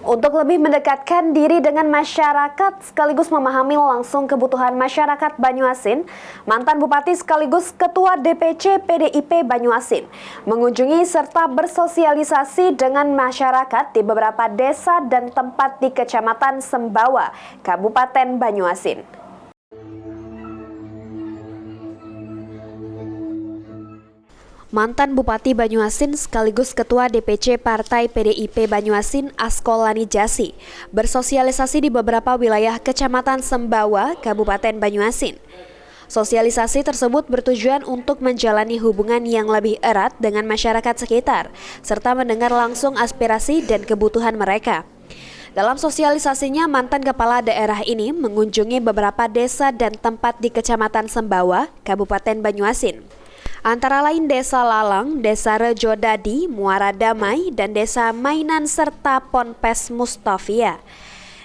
Untuk lebih mendekatkan diri dengan masyarakat sekaligus memahami langsung kebutuhan masyarakat Banyuasin, mantan Bupati sekaligus Ketua DPC PDIP Banyuasin mengunjungi serta bersosialisasi dengan masyarakat di beberapa desa dan tempat di Kecamatan Sembawa, Kabupaten Banyuasin. Mantan Bupati Banyuasin sekaligus Ketua DPC Partai PDIP Banyuasin Askolani Jasi bersosialisasi di beberapa wilayah Kecamatan Sembawa, Kabupaten Banyuasin. Sosialisasi tersebut bertujuan untuk menjalani hubungan yang lebih erat dengan masyarakat sekitar, serta mendengar langsung aspirasi dan kebutuhan mereka. Dalam sosialisasinya, mantan kepala daerah ini mengunjungi beberapa desa dan tempat di Kecamatan Sembawa, Kabupaten Banyuasin. Antara lain Desa Lalang, Desa Rejo Dadi, Muara Damai, dan Desa Mainan serta Ponpes Mustafia.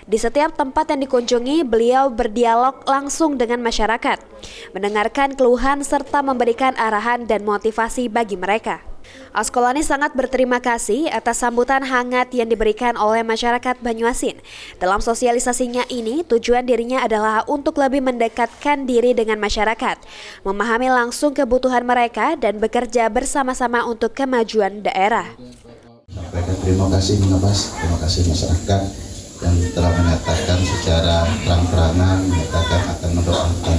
Di setiap tempat yang dikunjungi, beliau berdialog langsung dengan masyarakat, mendengarkan keluhan serta memberikan arahan dan motivasi bagi mereka. Askolani sangat berterima kasih atas sambutan hangat yang diberikan oleh masyarakat Banyuasin. Dalam sosialisasinya ini, tujuan dirinya adalah untuk lebih mendekatkan diri dengan masyarakat, memahami langsung kebutuhan mereka, dan bekerja bersama-sama untuk kemajuan daerah. Terima kasih Mas, terima kasih masyarakat yang telah menyatakan secara terang-terangan, menyatakan akan mendoakan.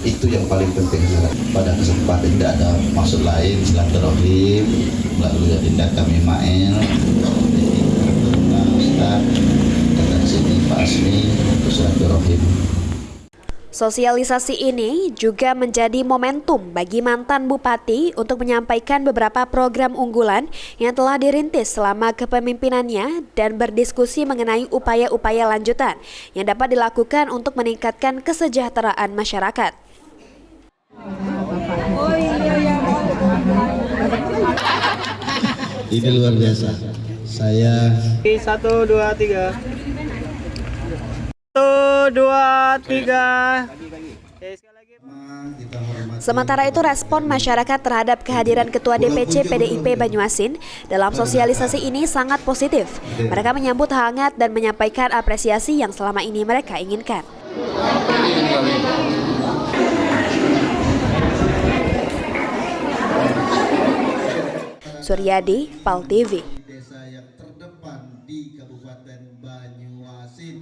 Itu yang paling penting. Pada kesempatan tidak ada maksud lain, silaturahim melalui adinda kami Mael, Ustaz, dan sini Pak Asmi untuk silaturahim. Sosialisasi ini juga menjadi momentum bagi mantan bupati untuk menyampaikan beberapa program unggulan yang telah dirintis selama kepemimpinannya dan berdiskusi mengenai upaya-upaya lanjutan yang dapat dilakukan untuk meningkatkan kesejahteraan masyarakat. Ini luar biasa. Saya 1, 2, 3. 1, 2, 3. Sementara itu, respon masyarakat terhadap kehadiran Ketua DPC PDIP Banyuasin dalam sosialisasi ini sangat positif. Mereka menyambut hangat dan menyampaikan apresiasi yang selama ini mereka inginkan. Suryadi, PAL TV.